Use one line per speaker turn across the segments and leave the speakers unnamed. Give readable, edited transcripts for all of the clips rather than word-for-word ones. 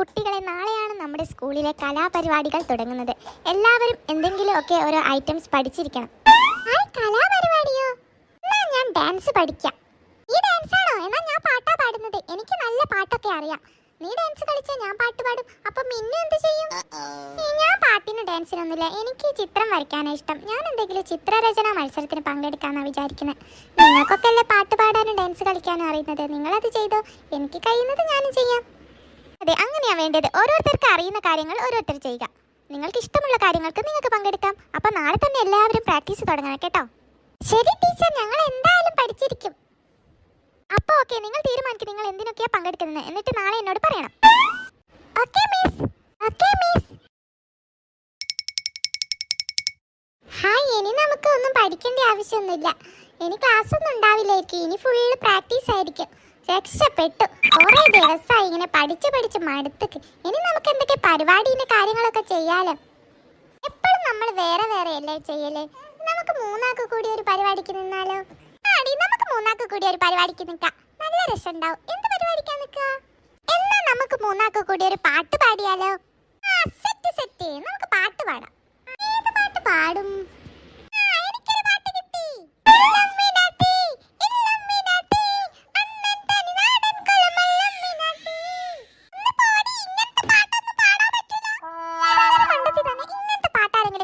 കുട്ടികളെ, നാളെയാണ് നമ്മുടെ സ്കൂളിലെ കലാപരിപാടികൾ തുടങ്ങുന്നത്. എല്ലാവരും എന്തെങ്കിലുമൊക്കെ ഓരോ ഐറ്റംസ് പഠിച്ചിരിക്കണം. കലാപരിപാടിയോ? എന്നാ ഞാൻ ഡാൻസ് പഠിക്കാം. നീ ഡാൻസ് ആണോ? എന്നാ ഞാൻ പാട്ടാ പാടുന്നത്. എനിക്ക് നല്ല പാട്ടൊക്കെ അറിയാം. നീ ഡാൻസ് കളിച്ചാൽ ഞാൻ പാട്ട് പാടും. അപ്പൊ മിന്നു എന്ത് ചെയ്യും? ഞാൻ പാട്ടിനും ഡാൻസിനൊന്നുമില്ല. എനിക്ക് ചിത്രം വരയ്ക്കാനാണ് ഇഷ്ടം. ഞാൻ എന്തെങ്കിലും ചിത്രരചന മത്സരത്തിന് പങ്കെടുക്കാന്നാണ് വിചാരിക്കുന്നത്. നിങ്ങൾക്കൊക്കെ അല്ലേ പാട്ട് പാടാനും ഡാൻസ് കളിക്കാനും അറിയുന്നത്. നിങ്ങളത് ചെയ്തോ. എനിക്ക് കഴിയുന്നത് ഞാനും ചെയ്യാം. അതെ, അങ്ങനെയാ വേണ്ടത്. ഓരോരുത്തർക്ക് അറിയുന്ന കാര്യങ്ങൾ ഓരോരുത്തർ ചെയ്യുക. നിങ്ങൾക്ക് ഇഷ്ടമുള്ള കാര്യങ്ങൾക്ക് നിങ്ങൾക്ക് പങ്കെടുക്കാം. അപ്പൊ നാളെ തന്നെ എല്ലാവരും പ്രാക്ടീസ് തുടങ്ങണം കേട്ടോ. ശരി ടീച്ചർ, ഞങ്ങൾ എന്തായാലും പഠിച്ചിരിക്കും. അപ്പൊ ഓക്കെ, നിങ്ങൾ തീരുമാനിക്കും നിങ്ങൾ എന്തിനൊക്കെയാ പങ്കെടുക്കുന്നത്. എന്നിട്ട് നാളെ എന്നോട് പറയണം. Okay miss. Okay miss. Hi, ഇനി നമുക്ക് ഒന്നും പഠിക്കേണ്ട ആവശ്യമൊന്നുമില്ല. ഇനി ക്ലാസ് ഒന്നും ഉണ്ടാവില്ലായിരിക്കും. ഇനി ഫുള്ള് പ്രാക്ടീസ് ആയിരിക്കും. രക്ഷപ്പെട്ടു. കുറേ ദിവസമായി ഇങ്ങനെ പഠിച്ച് മടുത്തേക്ക്. ഇനി നമുക്ക് എന്തൊക്കെ പരിപാടിന്റെ കാര്യങ്ങളൊക്കെ ചെയ്യാലോ. എപ്പോഴും നമ്മൾ വേറെ വേറെ അല്ലേ ചെയ്യല്. നമുക്ക് മൂന്നാൾക്ക് കൂടി ഒരു പരിപാടിക്ക് നിന്നാലോ? ആടി, നമുക്ക് മൂന്നാൾക്ക് കൂടി ഒരു പരിപാടിക്ക് നിൽക്കാം. നല്ല രസമുണ്ടാവും. എന്ത് പരിപാടിക്കാൻ നിൽക്കുക? എന്നാ നമുക്ക് മൂന്നാൾക്ക് കൂടി ഒരു പാട്ട് പാടിയാലോ? Set set. നമുക്ക് പാട്ട് പാടാം. ഏത് പാട്ട് പാടും? എനിക്കൊരു പാട്ട് കിട്ടി.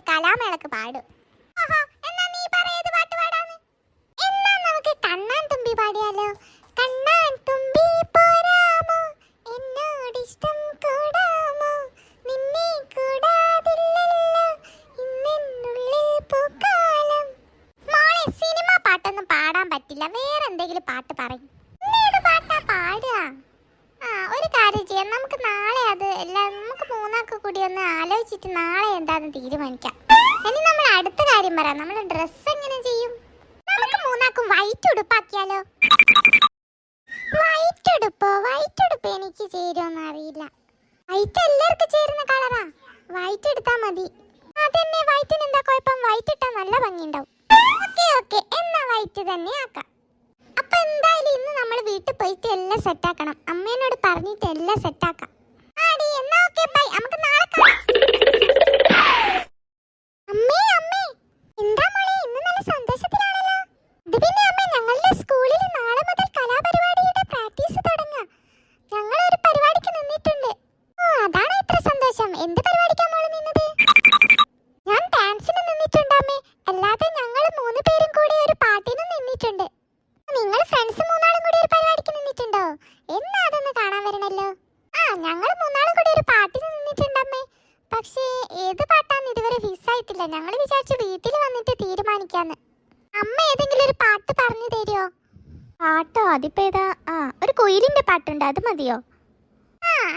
കലാമേളക്ക് പാടും. എന്നാ നീ പറ, ഏത് പാട്ട് പാടാന്ന്? എന്നാ നമുക്ക് കണ്ണാൻ തുമ്പി പാടിയാലോ? കണ്ണാൻ തുമ്പി പോരാമോ, എന്നോടിഷ്ടം കൂടാമോ, നിന്നെ കൂടാതില്ലല്ലോ ഇന്നെന്നുള്ളിൽ പൂക്കാലം. മോളെ, സിനിമ പാട്ടൊന്നും പാടാൻ പറ്റില്ല. വേറെ എന്തെങ്കിലും പാട്ട് പറയും. ഏത് പാട്ടാ പാടുക? ഒരു കാര്യം ചെയ്യാം. നമുക്ക് നാളെ നമുക്ക് മൂന്നാൾക്ക് കൂടി ഒന്ന് ആലോചിച്ചിട്ട് നാളെ എന്താന്ന് തീരുമാനിക്കാം. ഇനി നമ്മൾ അടുത്ത കാര്യം പറയാം. നമ്മൾ ഡ്രസ്സ് എങ്ങനെ ചെയ്യും? നമുക്ക് മൂന്നാൾക്കും വൈറ്റ് ഉടുപ്പാക്കിയാലോ? വൈറ്റ് ഉടുപ്പ് എനിക്ക് ചേരുമെന്ന് അറിയില്ല. വൈറ്റ് എല്ലാവർക്കും ചേരുന്ന കളറാ. വൈറ്റ് എടുത്താ മതി. അതന്നെ, വൈറ്റിന് എന്താ കുഴപ്പം? വൈറ്റ് ഇട്ടാ നല്ല ഭംഗിയുണ്ടാവും. ഓക്കെ, എന്നാ വൈറ്റ് തന്നെ ആക്കാം. അപ്പൊ എന്തായാലും ഇന്ന് നമ്മൾ വീട്ടിൽ പോയിട്ട് എല്ലാം സെറ്റാക്കണം. അമ്മേനോട് പറഞ്ഞിട്ട് എല്ലാം സെറ്റാക്കാം. ആടി, എന്നാ ഓക്കെ, ബൈ. നമുക്ക് നാളെ കാണാം. അമ്മേ എന്താ മോളെ, ഇന്ന് നല്ല സന്തോഷത്തിലാണല്ലോ. ഇത് പിന്നെ അമ്മേ, ഞങ്ങളുടെ സ്കൂളിൽ നാളെ മുതൽ കലാപരിപാടിയുടെ പ്രാക്ടീസ് തുടങ്ങാം. ഞങ്ങൾ ഒരു പരിപാടിക്ക് നിന്നിട്ടുണ്ട്. അതാണ് ഇത്ര സന്തോഷം. എന്ത് പരിപാടിക്കാ മോള് നിന്നത്? ഞാൻ ഡാൻസിന് നിന്നിട്ടുണ്ട് അമ്മേ. അല്ലാതെ ഞങ്ങൾ 3 പേരും കൂടി ഒരു പാട്ടിനും നിന്നിട്ടുണ്ട്. നിങ്ങൾ ഫ്രണ്ട്സ് 3 കൂടി ഒരു പരിപാടിക്ക് നിന്നിട്ടുണ്ടോ? എന്നാ അതൊന്ന് കാണാൻ വരണല്ലോ. ഞങ്ങൾ 3 കൂടി ഒരു പാട്ടിന് നിന്നിട്ടുണ്ടമ്മേ. പക്ഷേ ഏത് പാട്ടാന്ന് ഇതുവരെ ഫിക്സ് ആയിട്ടില്ല. ഞങ്ങൾ വിചാരിച്ചു വീട്ടിൽ വന്നിട്ട് തീരുമാനിക്കാന്ന്. അമ്മ ഏതെങ്കിലും ഒരു പാട്ട് പറഞ്ഞു തരുമോ? പാട്ടോ? അതിപ്പോ ഏതാ? ഒരു കുയിലിന്റെ പാട്ടുണ്ട്, അത് മതിയോ?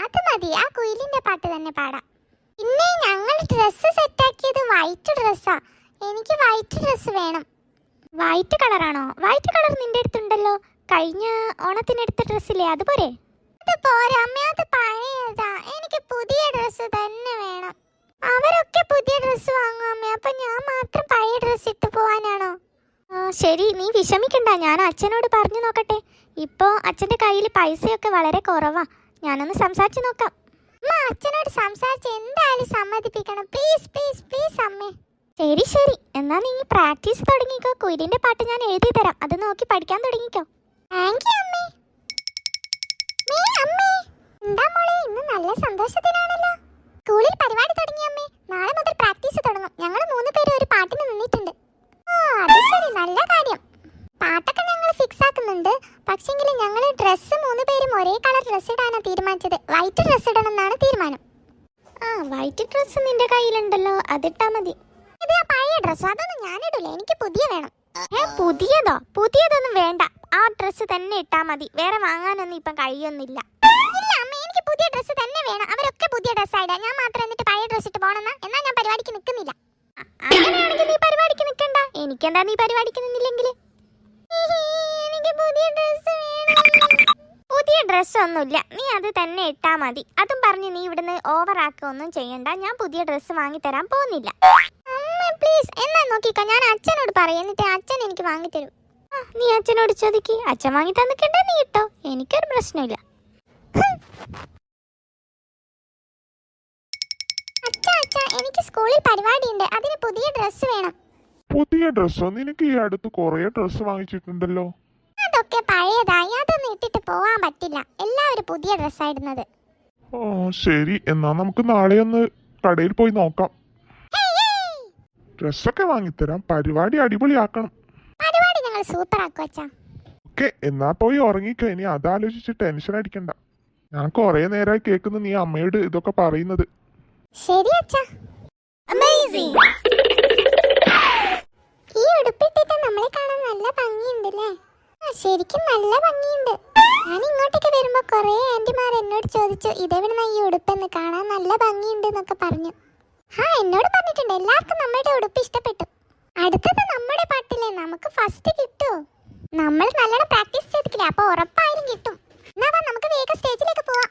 അത് മതി. ആ കുയിലിന്റെ പാട്ട് തന്നെ പാടാം. പിന്നെ ഞങ്ങൾ ഡ്രസ്സ് സെറ്റാക്കിയത് വൈറ്റ് ഡ്രസ്സാ. എനിക്ക് വൈറ്റ് ഡ്രസ്സ് വേണം. വൈറ്റ് കളറാണോ? വൈറ്റ് കളർ നിന്റെ അടുത്തുണ്ടല്ലോ. കഴിഞ്ഞ ഓണത്തിനെടുത്ത ഡ്രസ്സില്ലേ, അത് പോരെ? അത് പോരാ അമ്മ, അത് പഴയതാ. എനിക്ക് പുതിയ ഡ്രസ്സ് തന്നെ വേണം. അവരൊക്കെ പുതിയ ഡ്രസ്സ് വാങ്ങും അമ്മ. അപ്പൊ ഞാൻ മാത്രം പഴയ ഡ്രസ്സ് ഇട്ട് പോവാനാണോ? ശരി, നീ വിഷമിക്കണ്ട. ഞാൻ അച്ഛനോട് പറഞ്ഞു നോക്കട്ടെ. ഇപ്പോ അച്ഛന്റെ കയ്യിൽ പൈസയൊക്കെ വളരെ കുറവാ. ഞാനൊന്ന് സംസാരിച്ചു നോക്കാം. അമ്മ, അച്ഛനോട് സംസാരിച്ച് എന്തായാലും സമ്മതിപ്പിക്കണം. പ്ലീസ് പ്ലീസ് പ്ലീസ് അമ്മേ. ശരി, എന്നാ നീ പ്രാക്ടീസ് തുടങ്ങിക്കോ. കുയിലിന്റെ പാട്ട് ഞാൻ എഴുതി തരാം. അത് നോക്കി പഠിക്കാൻ തുടങ്ങിക്കോ. താങ്ക് യു അമ്മേ. എന്താ മോളെ, ഇന്ന് നല്ല സന്തോഷത്തിനാണല്ലോ. സ്കൂളിൽ പരിപാടി തുടങ്ങി അമ്മേ. നാളെ മുതൽ പ്രാക്ടീസ് തുടങ്ങും. ഞങ്ങൾ 3 പേരും ഒരു പാട്ടിന് നിന്നിട്ടുണ്ട്. അത് ശരി, നല്ല കാര്യം. പാട്ടൊക്കെ ഞങ്ങൾ ഫിക്സ് ആക്കുന്നുണ്ട്. പക്ഷെങ്കിൽ ഞങ്ങൾ ഡ്രസ്സ് 3 പേരും ഒരേ കളർ ഡ്രസ്സ് ഇടാനാണ് തീരുമാനിച്ചത്. വൈറ്റ് ഡ്രസ്സ് ഇടണം എന്നാണ് തീരുമാനം. വൈറ്റ് ഡ്രസ്സ് നിന്റെ കയ്യിലുണ്ടല്ലോ, അതിട്ടാ മതി. ഇത് ആ പഴയ ഡ്രസ്സ്, അതൊന്നും ഞാനിടില്ല. എനിക്ക് പുതിയ വേണം. പുതിയതോ? പുതിയതൊന്നും വേണ്ട. ആ ഡ്രസ്സ് തന്നെ ഇട്ടാ മതി. വേറെ വാങ്ങാനൊന്നും ഇപ്പം കഴിയൊന്നുമില്ല. ഇല്ല അമ്മ, എനിക്ക് പുതിയ ഡ്രസ്സ് തന്നെ വേണം. അവരൊക്കെ പുതിയ ഡ്രസ്സായിടാ. ഞാൻ മാത്രം എന്നിട്ട് പഴയ ഡ്രസ്സ് ഇട്ട് പോകണമെന്നാ? എന്നാ ഞാൻ പരിപാടിക്ക് നിൽക്കുന്നില്ല. അങ്ങനെയാണെങ്കിൽ നീ പരിപാടിക്ക് നിൽക്കണ്ട. എനിക്കെന്താ നീ പരിപാടിക്ക് നിന്നില്ലെങ്കിൽ? എനിക്ക് പുതിയ ഡ്രസ്സ് വേണം. പുതിയ ഡ്രസ്സൊന്നുമില്ല, നീ അത് തന്നെ ഇട്ടാ മതി. അതും പറഞ്ഞ് നീ ഇവിടുന്ന് ഓവറാക്കൊന്നും ചെയ്യണ്ട. ഞാൻ പുതിയ ഡ്രസ്സ് വാങ്ങിത്തരാൻ പോകുന്നില്ല. പ്ലീസ്, എന്നാ നോക്കിക്കോ. ഞാൻ അച്ഛനോട് പറയാം, എന്നിട്ട് അച്ഛൻ എനിക്ക് വാങ്ങിത്തരും. നീ അച്ഛനോട് ചോദിക്ക്. അച്ഛൻ വാങ്ങി തന്നിട്ടുണ്ടോ നീ ഇട്ടോ. എനിക്കൊരു പ്രശ്നമില്ല. എനിക്ക് സ്കൂളിൽ പരിപാടിയുണ്ട്. അതിന് പുതിയ ഡ്രസ്സ് വേണം.
പുതിയ ഡ്രസ്സോ? നിനക്ക് ഈ അടുത്ത് കുറേ ഡ്രസ്സ് വാങ്ങിച്ചിട്ടുണ്ടല്ലോ.
അതൊക്കെ പഴയതായി. അതൊന്നും ഇട്ടിട്ട് പോവാൻ പറ്റില്ല. എല്ലാവരും പുതിയ ഡ്രസ്സാണ് ഇടുന്നത്.
ഓ ശരി, എന്നാ നമുക്ക് നാളെ ഒന്ന് കടയിൽ പോയി നോക്കാം. ഡ്രസ്സൊക്കെ വാങ്ങിത്തരാം. പരിപാടി അടിപൊളിയാക്കണം.
പരിപാടി ഞങ്ങൾ സൂപ്പർ ആക്കും അച്ഛാ.
ഓക്കെ, എന്നാ പോയി ഉറങ്ങിക്കോ. ഇനി അതാലോചിച്ച് ടെൻഷൻ അടിക്കണ്ട. ഞാൻ കുറേ നേരമായി കേൾക്കുന്നു നീ അമ്മയോട് ഇതൊക്കെ പറയുന്നത്.
ശരി അച്ഛാ. ഈ ഉടുപ്പിട്ടിട്ട് നമ്മളെ കാണാൻ നല്ല ഭംഗിയുണ്ടല്ലേ? ശരിക്കും നല്ല ഭംഗിയുണ്ട്. ഞാൻ ഇങ്ങോട്ടേക്ക് വരുമ്പോ കുറേ ആന്റിമാർ എന്നോട് ചോദിച്ചു ഇതെവിടുന്ന ഈ ഉടുപ്പെന്ന്, കാണാൻ നല്ല ഭംഗിയുണ്ട് എന്നൊക്കെ പറഞ്ഞു. എന്നോട് പറഞ്ഞിട്ടുണ്ട് എല്ലാവർക്കും നമ്മുടെ ഉടുപ്പ് ഇഷ്ടപ്പെട്ടു. അടുത്തത് നമ്മുടെ പാട്ടില്ലേ, നമുക്ക് ഫസ്റ്റ് കിട്ടുമോ? നമ്മൾ നല്ലോണം പ്രാക്ടീസ് ചെയ്തിട്ടില്ല, അപ്പൊ ഉറപ്പായാലും കിട്ടും. എന്നാ നമുക്ക് വേഗം സ്റ്റേജിലേക്ക് പോവാം.